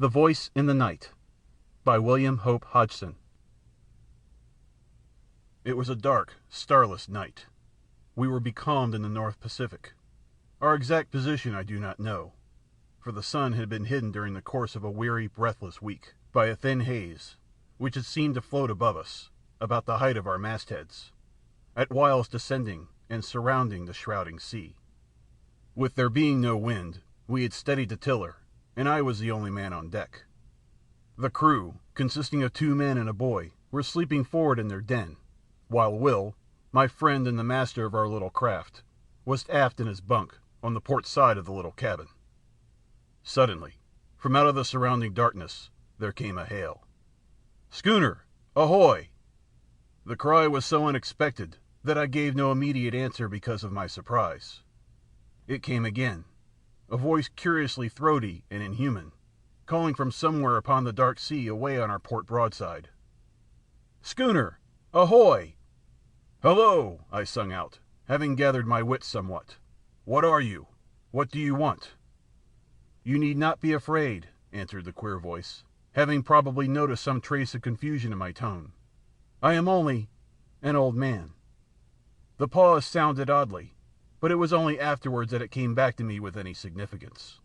The Voice in the Night by William Hope Hodgson. It was a dark, starless night. We were becalmed in the North Pacific. Our exact position I do not know, for the sun had been hidden during the course of a weary, breathless week by a thin haze, which had seemed to float above us, about the height of our mastheads, at whiles descending and surrounding the shrouding sea. With there being no wind, we had steadied the tiller, and I was the only man on deck. The crew, consisting of 2 men and a boy, were sleeping forward in their den, while Will, my friend and the master of our little craft, was aft in his bunk on the port side of the little cabin. Suddenly, from out of the surrounding darkness, there came a hail. "Schooner! Ahoy!" The cry was so unexpected that I gave no immediate answer because of my surprise. It came again, a voice curiously throaty and inhuman, calling from somewhere upon the dark sea away on our port broadside. "Schooner! Ahoy!" "Hello!" I sung out, having gathered my wits somewhat. "What are you? What do you want?" "You need not be afraid," answered the queer voice, having probably noticed some trace of confusion in my tone. "I am only an old man." The pause sounded oddly, but it was only afterwards that it came back to me with any significance.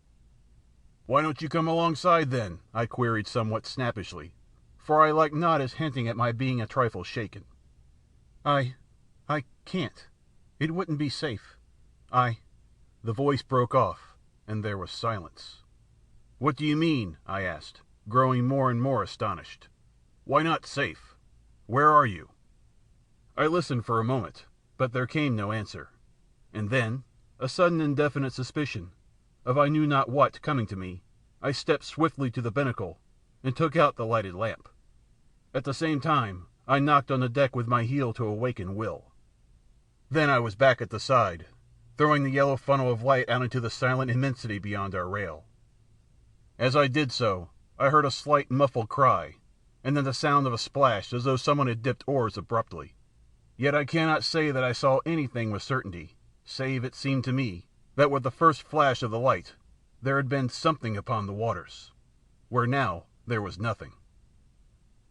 "Why don't you come alongside, then?" I queried somewhat snappishly, for I liked not his hinting at my being a trifle shaken. I can't. It wouldn't be safe. The voice broke off, and there was silence. "What do you mean?" I asked, growing more and more astonished. "Why not safe? Where are you?" I listened for a moment, but there came no answer. And then, a sudden indefinite suspicion, of I knew not what, coming to me, I stepped swiftly to the binnacle and took out the lighted lamp. At the same time, I knocked on the deck with my heel to awaken Will. Then I was back at the side, throwing the yellow funnel of light out into the silent immensity beyond our rail. As I did so, I heard a slight muffled cry, and then the sound of a splash as though someone had dipped oars abruptly. Yet I cannot say that I saw anything with certainty, save it seemed to me that with the first flash of the light there had been something upon the waters, where now there was nothing.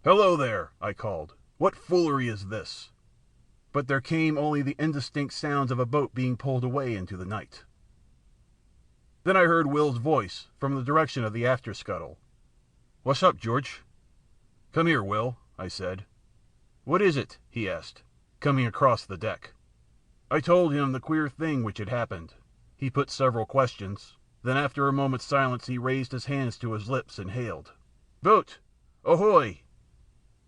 "Hello there!" I called. "What foolery is this?" But there came only the indistinct sounds of a boat being pulled away into the night. Then I heard Will's voice from the direction of the after scuttle. "What's up, George?" "Come here, Will," I said. "What is it?" he asked, coming across the deck. I told him the queer thing which had happened. He put several questions, then after a moment's silence he raised his hands to his lips and hailed, "Boat! Ahoy!"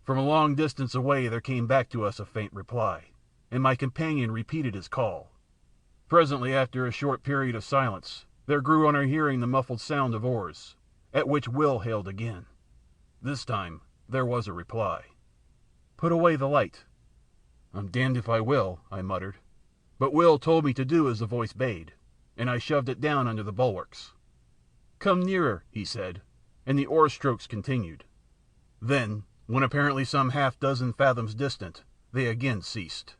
From a long distance away there came back to us a faint reply, and my companion repeated his call. Presently, after a short period of silence, there grew on our hearing the muffled sound of oars, at which Will hailed again. This time there was a reply. "Put away the light." "I'm damned if I will," I muttered. But Will told me to do as the voice bade, and I shoved it down under the bulwarks. "Come nearer," he said, and the oar strokes continued. Then, when apparently some half-dozen fathoms distant, they again ceased.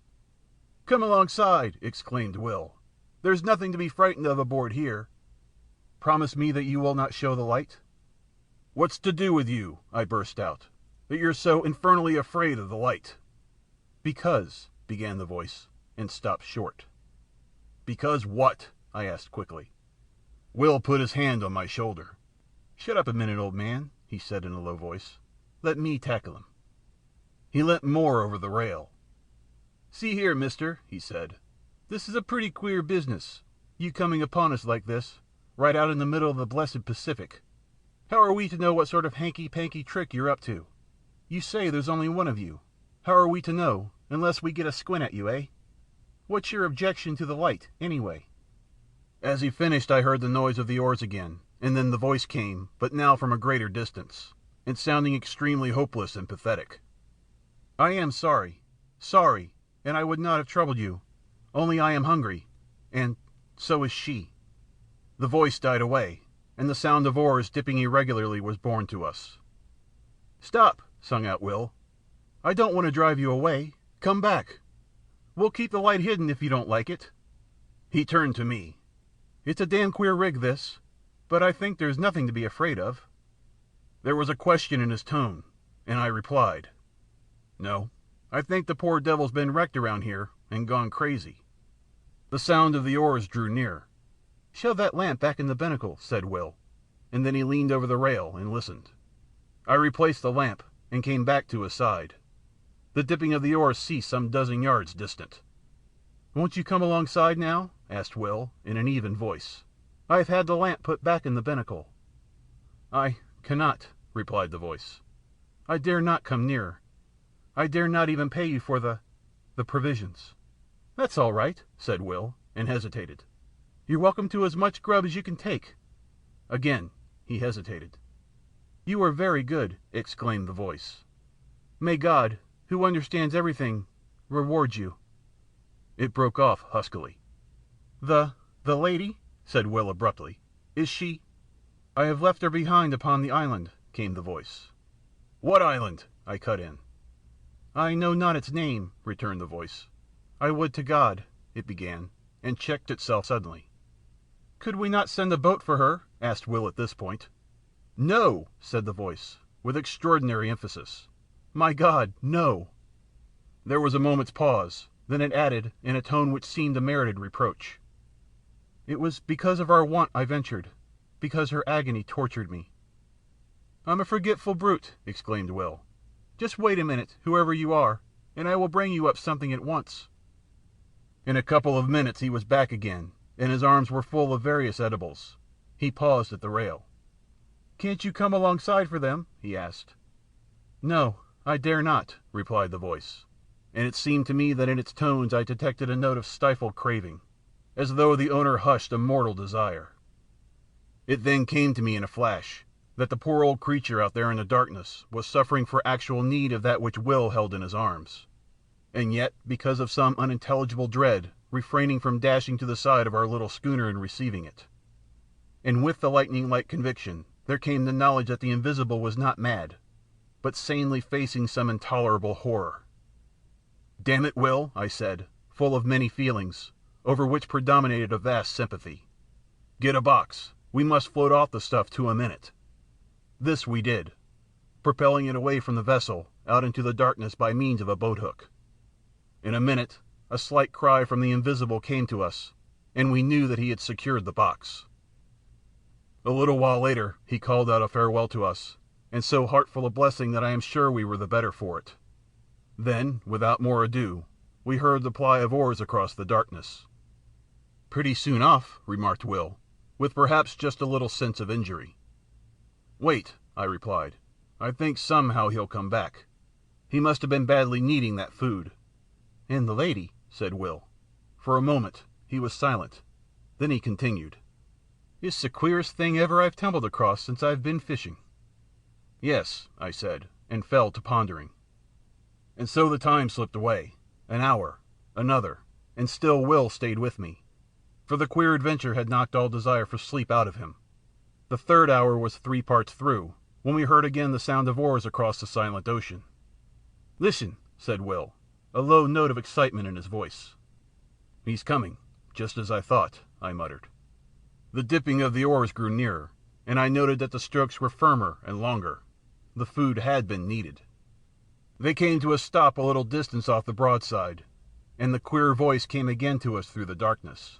"Come alongside!" exclaimed Will. "There's nothing to be frightened of aboard here." "Promise me that you will not show the light." "What's to do with you," I burst out, "that you're so infernally afraid of the light?" "Because," began the voice, and stopped short. "Because what?" I asked quickly. Will put his hand on my shoulder. "Shut up a minute, old man," he said in a low voice. "Let me tackle him." He leant more over the rail. "See here, mister," he said. "This is a pretty queer business, you coming upon us like this, right out in the middle of the blessed Pacific. How are we to know what sort of hanky-panky trick you're up to? You say there's only one of you. How are we to know, unless we get a squint at you, eh? What's your objection to the light, anyway?" As he finished I heard the noise of the oars again, and then the voice came, but now from a greater distance, and sounding extremely hopeless and pathetic. "I am sorry, and I would not have troubled you, only I am hungry, and so is she." The voice died away, and the sound of oars dipping irregularly was borne to us. "Stop!" sung out Will. "I don't want to drive you away. Come back. We'll keep the light hidden if you don't like it." He turned to me. "It's a damn queer rig, this, but I think there's nothing to be afraid of." There was a question in his tone, and I replied, "No, I think the poor devil's been wrecked around here and gone crazy." The sound of the oars drew near. "Shove that lamp back in the binnacle," said Will, and then he leaned over the rail and listened. I replaced the lamp and came back to his side. The dipping of the oars ceased some dozen yards distant. "Won't you come alongside now?" asked Will, in an even voice. "I have had the lamp put back in the binnacle." "I cannot," replied the voice. "I dare not come nearer. I dare not even pay you for the provisions." "That's all right," said Will, and hesitated. "You're welcome to as much grub as you can take." Again he hesitated. "You are very good," exclaimed the voice. "May God, who understands everything, reward you." It broke off huskily. The lady," said Will abruptly, "is she—" "I have left her behind upon the island," came the voice. "What island?" I cut in. "I know not its name," returned the voice. "I would to God—" it began, and checked itself suddenly. "Could we not send a boat for her?" asked Will at this point. "No!" said the voice, with extraordinary emphasis. "My God, no!" There was a moment's pause, then it added, in a tone which seemed a merited reproach, "It was because of our want I ventured, because her agony tortured me." "I'm a forgetful brute!" exclaimed Will. "Just wait a minute, whoever you are, and I will bring you up something at once." In a couple of minutes he was back again, and his arms were full of various edibles. He paused at the rail. "Can't you come alongside for them?" he asked. "No, I dare not," replied the voice, and it seemed to me that in its tones I detected a note of stifled craving, as though the owner hushed a mortal desire. It then came to me in a flash that the poor old creature out there in the darkness was suffering for actual need of that which Will held in his arms, and yet because of some unintelligible dread refraining from dashing to the side of our little schooner and receiving it. And with the lightning-like conviction there came the knowledge that the invisible was not mad, but sanely facing some intolerable horror. "Damn it, Will," I said, full of many feelings, over which predominated a vast sympathy. "Get a box. We must float off the stuff to him in it." This we did, propelling it away from the vessel out into the darkness by means of a boat-hook. In a minute a slight cry from the invisible came to us, and we knew that he had secured the box. A little while later he called out a farewell to us, and so heartful a blessing that I am sure we were the better for it. Then, without more ado, we heard the ply of oars across the darkness. "Pretty soon off," remarked Will, with perhaps just a little sense of injury. "Wait," I replied. "I think somehow he'll come back. He must have been badly needing that food." "And the lady," said Will. For a moment he was silent, then he continued, "It's the queerest thing ever I've tumbled across since I've been fishing." "Yes," I said, and fell to pondering. And so the time slipped away, an hour, another, and still Will stayed with me, for the queer adventure had knocked all desire for sleep out of him. The third hour was 3 parts through, when we heard again the sound of oars across the silent ocean. "Listen," said Will, a low note of excitement in his voice. "He's coming, just as I thought," I muttered. The dipping of the oars grew nearer, and I noted that the strokes were firmer and longer. The food had been needed. They came to a stop a little distance off the broadside, and the queer voice came again to us through the darkness.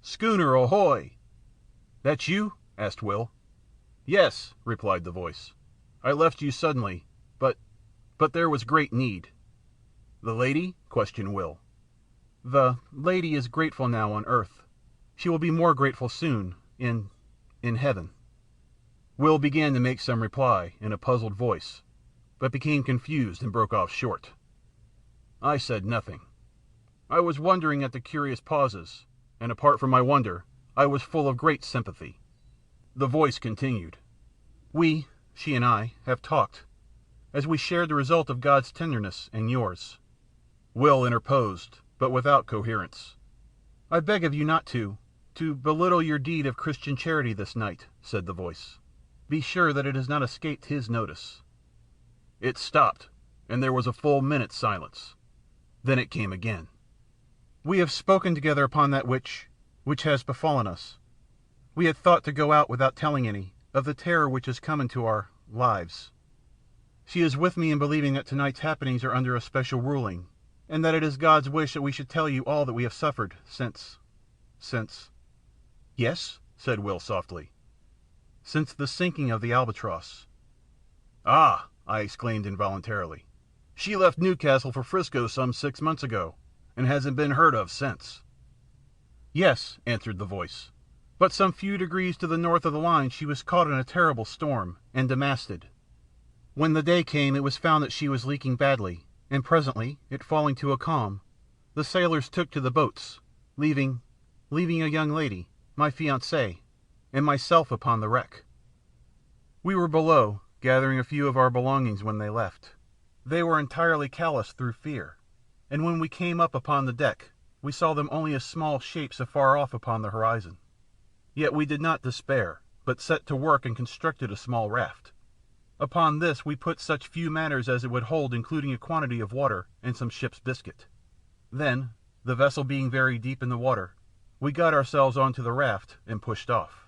"Schooner, ahoy!" "That you?" asked Will. "Yes," replied the voice. "I left you suddenly, but there was great need." "The lady?" questioned Will. "The lady is grateful now on earth. She will be more grateful soon in heaven." Will began to make some reply in a puzzled voice, but became confused and broke off short. I said nothing. I was wondering at the curious pauses, and apart from my wonder, I was full of great sympathy. The voice continued. "We, she and I, have talked, as we shared the result of God's tenderness and yours." Will interposed, but without coherence. "I beg of you not to belittle your deed of Christian charity this night," said the voice. "Be sure that it has not escaped his notice." It stopped, and there was a full minute's silence. Then it came again. "We have spoken together upon that which has befallen us. We had thought to go out without telling any of the terror which has come into our lives. She is with me in believing that tonight's happenings are under a special ruling, and that it is God's wish that we should tell you all that we have suffered since... Yes, said Will softly. Since the sinking of the Albatross. Ah, I exclaimed involuntarily. She left Newcastle for Frisco some 6 months ago, and hasn't been heard of since. Yes, answered the voice, but some few degrees to the north of the line she was caught in a terrible storm, and demasted. When the day came it was found that she was leaking badly, and presently, it falling to a calm, the sailors took to the boats, leaving a young lady, my fiancée, and myself upon the wreck. We were below, gathering a few of our belongings when they left. They were entirely calloused through fear, and when we came up upon the deck we saw them only as small shapes afar off upon the horizon. Yet we did not despair, but set to work and constructed a small raft. Upon this we put such few matters as it would hold, including a quantity of water and some ship's biscuit. Then, the vessel being very deep in the water, we got ourselves onto the raft and pushed off.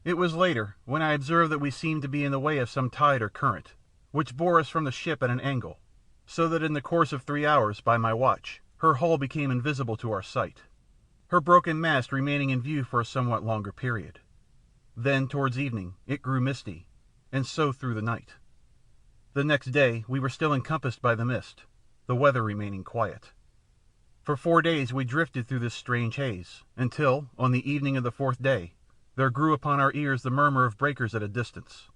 It was later, when I observed that we seemed to be in the way of some tide or current, which bore us from the ship at an angle, so that in the course of 3 hours, by my watch, her hull became invisible to our sight, her broken mast remaining in view for a somewhat longer period. Then, towards evening, it grew misty, and so through the night. The next day we were still encompassed by the mist, the weather remaining quiet. For 4 days we drifted through this strange haze, until, on the evening of the 4th day, there grew upon our ears the murmur of breakers at a distance.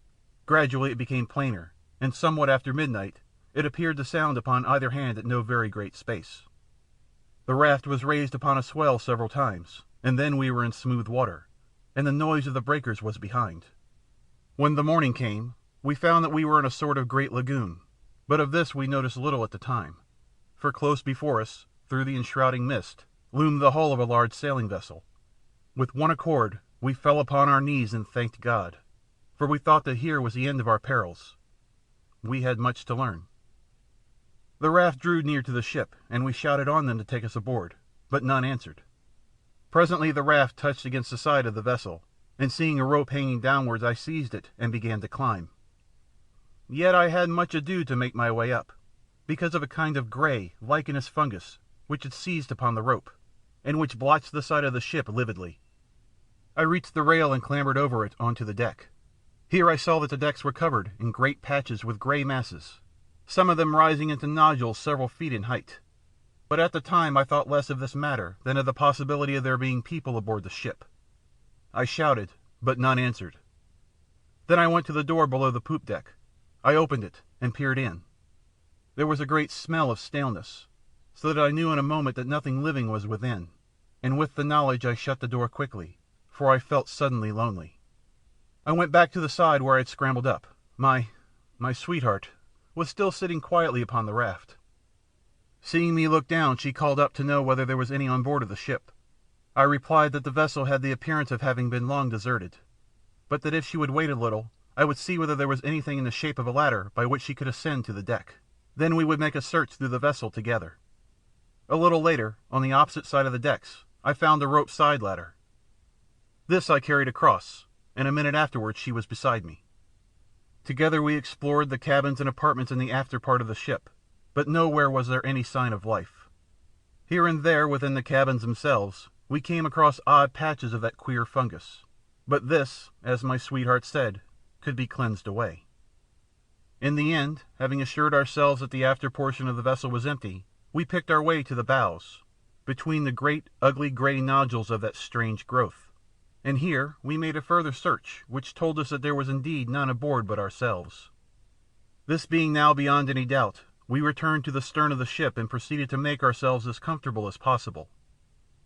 Gradually it became plainer, and somewhat after midnight it appeared to sound upon either hand at no very great space. The raft was raised upon a swell several times, and then we were in smooth water, and the noise of the breakers was behind. When the morning came, we found that we were in a sort of great lagoon, but of this we noticed little at the time, for close before us, through the enshrouding mist, loomed the hull of a large sailing vessel. With one accord we fell upon our knees and thanked God, for we thought that here was the end of our perils. We had much to learn. The raft drew near to the ship, and we shouted on them to take us aboard, but none answered. Presently the raft touched against the side of the vessel, and seeing a rope hanging downwards I seized it and began to climb. Yet I had much ado to make my way up, because of a kind of grey, lichenous fungus which had seized upon the rope, and which blotched the side of the ship lividly. I reached the rail and clambered over it on to the deck. Here I saw that the decks were covered in great patches with grey masses, some of them rising into nodules several feet in height. But at the time I thought less of this matter than of the possibility of there being people aboard the ship. I shouted, but none answered. Then I went to the door below the poop deck. I opened it and peered in. There was a great smell of staleness, so that I knew in a moment that nothing living was within, and with the knowledge I shut the door quickly, for I felt suddenly lonely. I went back to the side where I had scrambled up. My sweetheart was still sitting quietly upon the raft. Seeing me look down, she called up to know whether there was any on board of the ship. I replied that the vessel had the appearance of having been long deserted, but that if she would wait a little, I would see whether there was anything in the shape of a ladder by which she could ascend to the deck. Then we would make a search through the vessel together. A little later, on the opposite side of the decks, I found a rope side ladder. This I carried across, and a minute afterwards she was beside me. Together we explored the cabins and apartments in the after part of the ship, but nowhere was there any sign of life. Here and there within the cabins themselves we came across odd patches of that queer fungus, but this, as my sweetheart said, could be cleansed away. In the end, having assured ourselves that the after portion of the vessel was empty, we picked our way to the bows, between the great ugly grey nodules of that strange growth, and here we made a further search which told us that there was indeed none aboard but ourselves. This being now beyond any doubt, we returned to the stern of the ship and proceeded to make ourselves as comfortable as possible.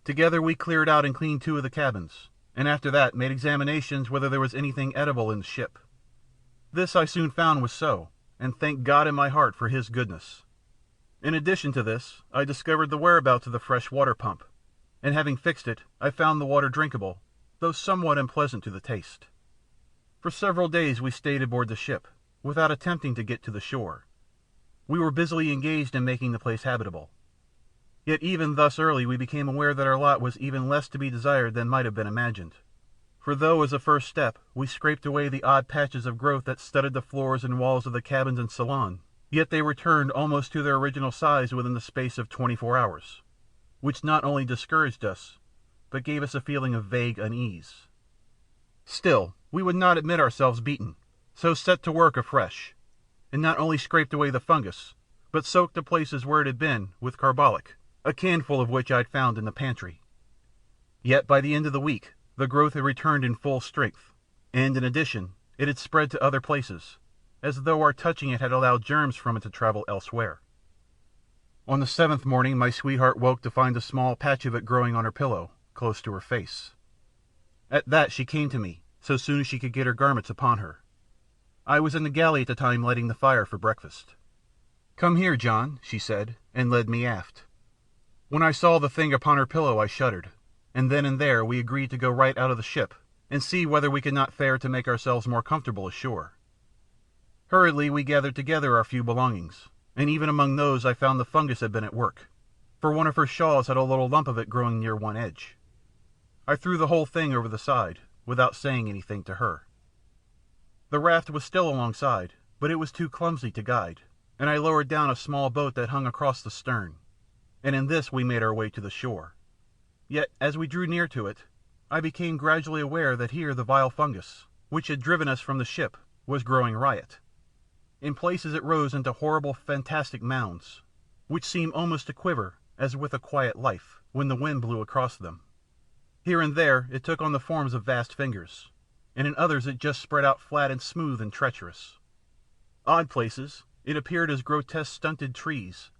Together we cleared out and cleaned 2 of the cabins, and after that made examinations whether there was anything edible in the ship. This I soon found was so, and thanked God in my heart for his goodness. In addition to this, I discovered the whereabouts of the fresh water pump, and having fixed it, I found the water drinkable, though somewhat unpleasant to the taste. For several days we stayed aboard the ship, without attempting to get to the shore. We were busily engaged in making the place habitable. Yet even thus early we became aware that our lot was even less to be desired than might have been imagined. For though as a first step we scraped away the odd patches of growth that studded the floors and walls of the cabins and salon, yet they returned almost to their original size within the space of 24 hours, which not only discouraged us, but gave us a feeling of vague unease. Still, we would not admit ourselves beaten, so set to work afresh, and not only scraped away the fungus, but soaked the places where it had been with carbolic, a canful of which I had found in the pantry. Yet by the end of the week the growth had returned in full strength, and in addition it had spread to other places, as though our touching it had allowed germs from it to travel elsewhere. On the 7th morning my sweetheart woke to find a small patch of it growing on her pillow, close to her face. At that she came to me, so soon as she could get her garments upon her. I was in the galley at the time lighting the fire for breakfast. "Come here, John," she said, and led me aft. When I saw the thing upon her pillow I shuddered, and then and there we agreed to go right out of the ship and see whether we could not fare to make ourselves more comfortable ashore. Hurriedly we gathered together our few belongings, and even among those I found the fungus had been at work, for one of her shawls had a little lump of it growing near one edge. I threw the whole thing over the side, without saying anything to her. The raft was still alongside, but it was too clumsy to guide, and I lowered down a small boat that hung across the stern, and in this we made our way to the shore. Yet as we drew near to it, I became gradually aware that here the vile fungus, which had driven us from the ship, was growing riot. In places it rose into horrible fantastic mounds, which seemed almost to quiver, as with a quiet life, when the wind blew across them. Here and there it took on the forms of vast fingers, and in others it just spread out flat and smooth and treacherous. Odd places it appeared as grotesque stunted trees,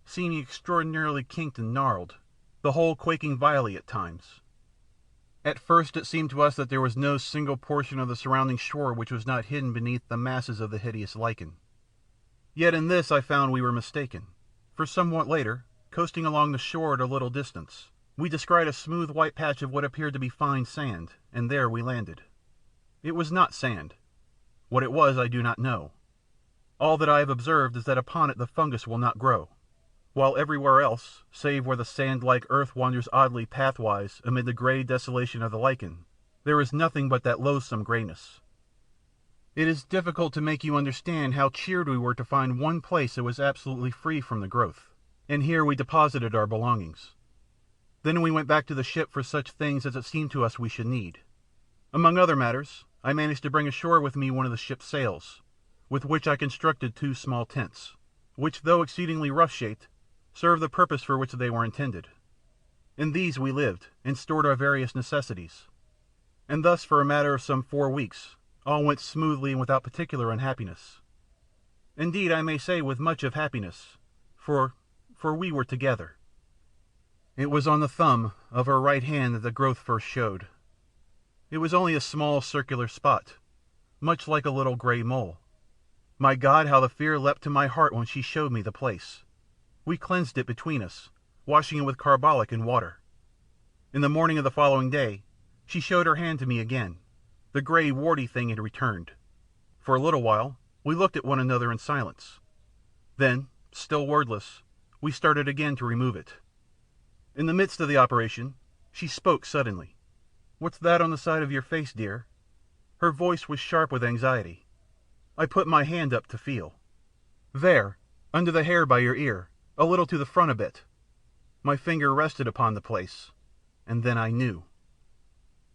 seeming extraordinarily kinked and gnarled, the whole quaking vilely at times. At first it seemed to us that there was no single portion of the surrounding shore which was not hidden beneath the masses of the hideous lichen. Yet in this I found we were mistaken, for somewhat later, coasting along the shore at a little distance, we descried a smooth white patch of what appeared to be fine sand, and there we landed. It was not sand. What it was I do not know. All that I have observed is that upon it the fungus will not grow, while everywhere else, save where the sand-like earth wanders oddly pathwise amid the grey desolation of the lichen, there is nothing but that loathsome greyness. It is difficult to make you understand how cheered we were to find one place that was absolutely free from the growth, and here we deposited our belongings. Then we went back to the ship for such things as it seemed to us we should need. Among other matters, I managed to bring ashore with me one of the ship's sails, with which I constructed 2 small tents, which, though exceedingly rough-shaped, served the purpose for which they were intended. In these we lived, and stored our various necessities, and thus for a matter of some 4 weeks all went smoothly and without particular unhappiness. Indeed, I may say with much of happiness, for we were together. It was on the thumb of her right hand that the growth first showed. It was only a small circular spot, much like a little grey mole. My God, how the fear leapt to my heart when she showed me the place. We cleansed it between us, washing it with carbolic and water. In the morning of the following day, she showed her hand to me again. The grey, warty thing had returned. For a little while, we looked at one another in silence. Then, still wordless, we started again to remove it. In the midst of the operation, she spoke suddenly. "What's that on the side of your face, dear?" Her voice was sharp with anxiety. I put my hand up to feel. "There, under the hair by your ear. A little to the front a bit." My finger rested upon the place, and then I knew.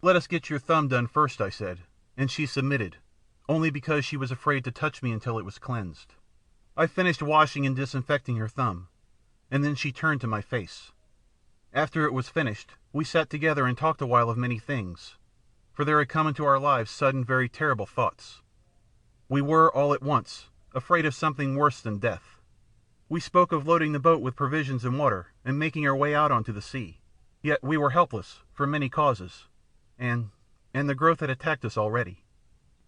"Let us get your thumb done first," I said, and she submitted, only because she was afraid to touch me until it was cleansed. I finished washing and disinfecting her thumb, and then she turned to my face. After it was finished, we sat together and talked a while of many things, for there had come into our lives sudden, very terrible thoughts. We were, all at once, afraid of something worse than death. We spoke of loading the boat with provisions and water and making our way out onto the sea. Yet we were helpless, for many causes, and the growth had attacked us already.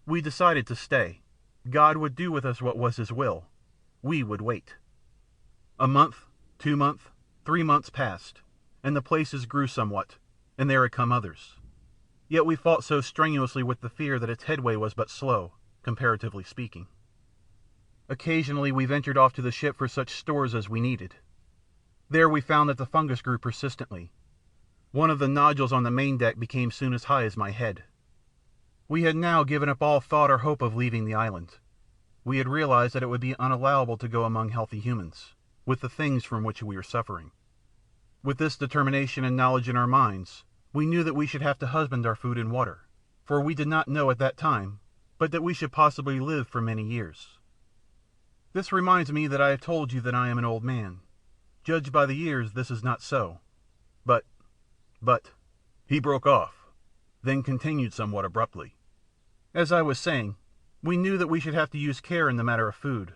We decided to stay. God would do with us what was his will. We would wait. A month, 2 months, 3 months passed, and the places grew somewhat, and there had come others. Yet we fought so strenuously with the fear that its headway was but slow, comparatively speaking. Occasionally we ventured off to the ship for such stores as we needed. There we found that the fungus grew persistently. One of the nodules on the main deck became soon as high as my head. We had now given up all thought or hope of leaving the island. We had realized that it would be unallowable to go among healthy humans, with the things from which we were suffering. With this determination and knowledge in our minds, we knew that we should have to husband our food and water, for we did not know at that time, but that we should possibly live for many years. This reminds me that I have told you that I am an old man. Judged by the years, this is not so. But, he broke off, then continued somewhat abruptly. As I was saying, we knew that we should have to use care in the matter of food,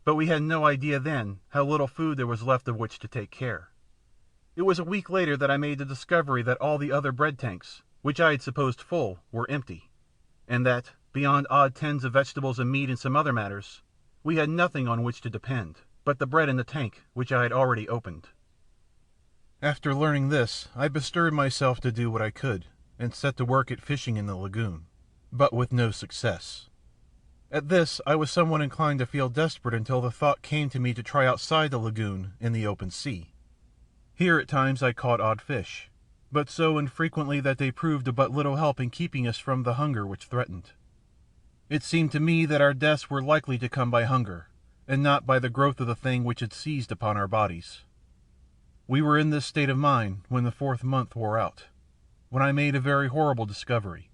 but we had no idea then how little food there was left of which to take care. It was a week later that I made the discovery that all the other bread tanks, which I had supposed full, were empty, and that, beyond odd tins of vegetables and meat and some other matters, we had nothing on which to depend but the bread in the tank which I had already opened. After learning this, I bestirred myself to do what I could, and set to work at fishing in the lagoon, but with no success. At this I was somewhat inclined to feel desperate until the thought came to me to try outside the lagoon in the open sea. Here at times I caught odd fish, but so infrequently that they proved of but little help in keeping us from the hunger which threatened. It seemed to me that our deaths were likely to come by hunger, and not by the growth of the thing which had seized upon our bodies. We were in this state of mind when the 4th month wore out, when I made a very horrible discovery.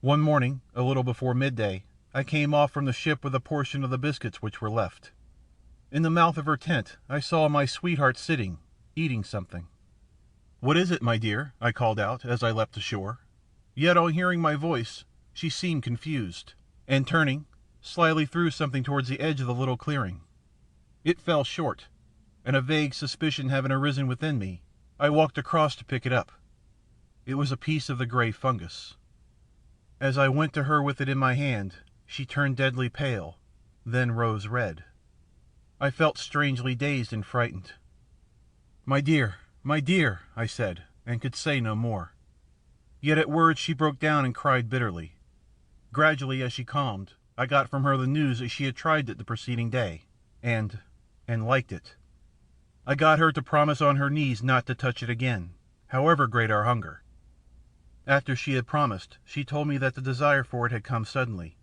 One morning, a little before midday, I came off from the ship with a portion of the biscuits which were left. In the mouth of her tent I saw my sweetheart sitting, eating something. "What is it, my dear?" I called out as I leapt ashore. Yet on hearing my voice she seemed confused, and turning, slyly threw something towards the edge of the little clearing. It fell short, and a vague suspicion having arisen within me, I walked across to pick it up. It was a piece of the grey fungus. As I went to her with it in my hand, she turned deadly pale, then rose red. I felt strangely dazed and frightened. My dear, I said, and could say no more. Yet at words she broke down and cried bitterly. Gradually, as she calmed, I got from her the news that she had tried it the preceding day, and liked it. I got her to promise on her knees not to touch it again, however great our hunger. After she had promised, she told me that the desire for it had come suddenly,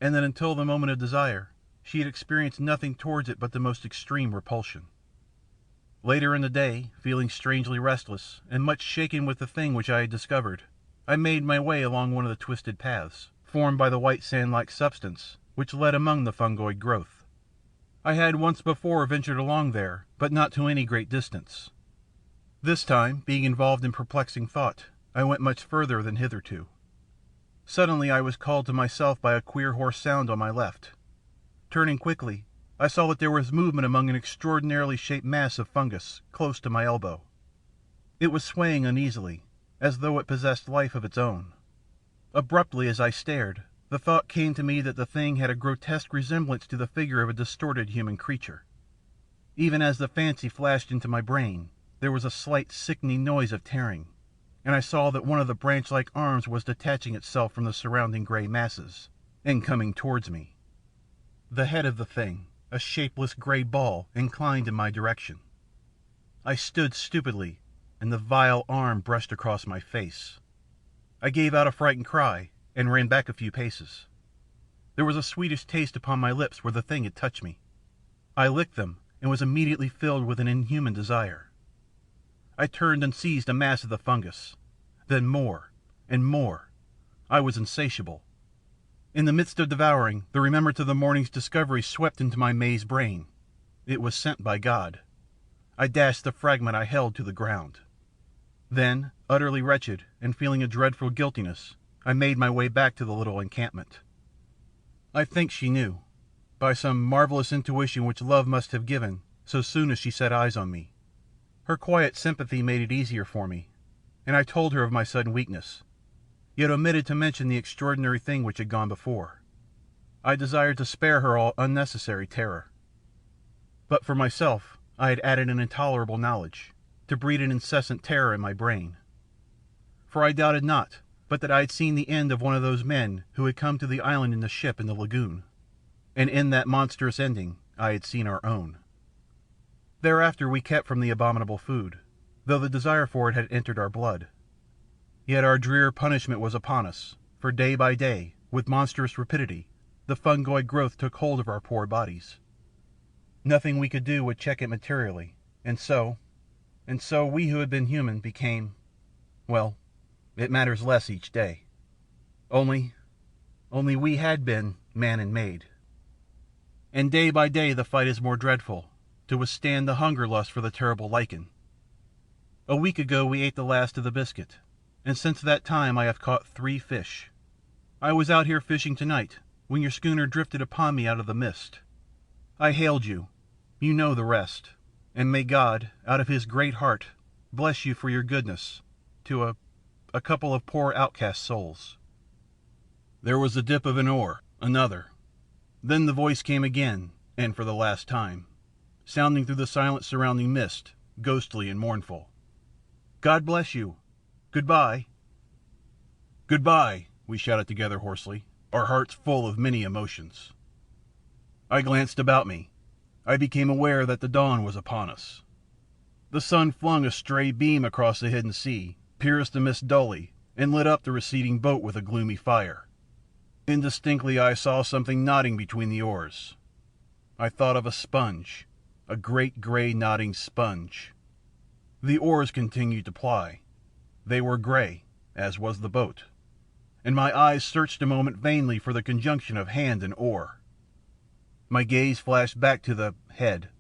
and that until the moment of desire, she had experienced nothing towards it but the most extreme repulsion. Later in the day, feeling strangely restless, and much shaken with the thing which I had discovered, I made my way along one of the twisted paths, formed by the white sand-like substance, which led among the fungoid growth. I had once before ventured along there, but not to any great distance. This time, being involved in perplexing thought, I went much further than hitherto. Suddenly I was called to myself by a queer hoarse sound on my left. Turning quickly, I saw that there was movement among an extraordinarily shaped mass of fungus close to my elbow. It was swaying uneasily, as though it possessed life of its own. Abruptly, as I stared, the thought came to me that the thing had a grotesque resemblance to the figure of a distorted human creature. Even as the fancy flashed into my brain, there was a slight sickening noise of tearing, and I saw that one of the branch-like arms was detaching itself from the surrounding grey masses, and coming towards me. The head of the thing, a shapeless grey ball, inclined in my direction. I stood stupidly, and the vile arm brushed across my face. I gave out a frightened cry, and ran back a few paces. There was a sweetish taste upon my lips where the thing had touched me. I licked them, and was immediately filled with an inhuman desire. I turned and seized a mass of the fungus. Then more, and more. I was insatiable. In the midst of devouring, the remembrance of the morning's discovery swept into my mazed brain. It was sent by God. I dashed the fragment I held to the ground. Then, utterly wretched, and feeling a dreadful guiltiness, I made my way back to the little encampment. I think she knew, by some marvellous intuition which love must have given, so soon as she set eyes on me. Her quiet sympathy made it easier for me, and I told her of my sudden weakness, yet omitted to mention the extraordinary thing which had gone before. I desired to spare her all unnecessary terror. But for myself I had added an intolerable knowledge, to breed an incessant terror in my brain. For I doubted not but that I had seen the end of one of those men who had come to the island in the ship in the lagoon, and in that monstrous ending I had seen our own. Thereafter we kept from the abominable food, though the desire for it had entered our blood. Yet our drear punishment was upon us, for day by day, with monstrous rapidity, the fungoid growth took hold of our poor bodies. Nothing we could do would check it materially, and so we who had been human became, well, it matters less each day. Only we had been man and maid. And day by day the fight is more dreadful, to withstand the hunger lust for the terrible lichen. A week ago we ate the last of the biscuit, and since that time I have caught 3 fish. I was out here fishing tonight, when your schooner drifted upon me out of the mist. I hailed you. You know the rest, and may God, out of his great heart, bless you for your goodness to a couple of poor outcast souls. There was the dip of an oar, another. Then the voice came again, and for the last time, sounding through the silent surrounding mist, ghostly and mournful. God bless you. Goodbye. Goodbye, we shouted together hoarsely, our hearts full of many emotions. I glanced about me. I became aware that the dawn was upon us. The sun flung a stray beam across the hidden sea, pierced the mist dully, and lit up the receding boat with a gloomy fire. Indistinctly I saw something nodding between the oars. I thought of a sponge, a great grey nodding sponge. The oars continued to ply. They were grey, as was the boat, and my eyes searched a moment vainly for the conjunction of hand and oar. My gaze flashed back to the head.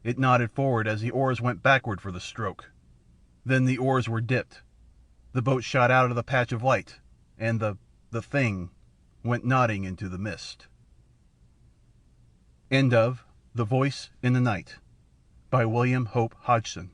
It nodded forward as the oars went backward for the stroke. Then the oars were dipped. The boat shot out of the patch of light, and the thing went nodding into the mist. End of The Voice in the Night by William Hope Hodgson.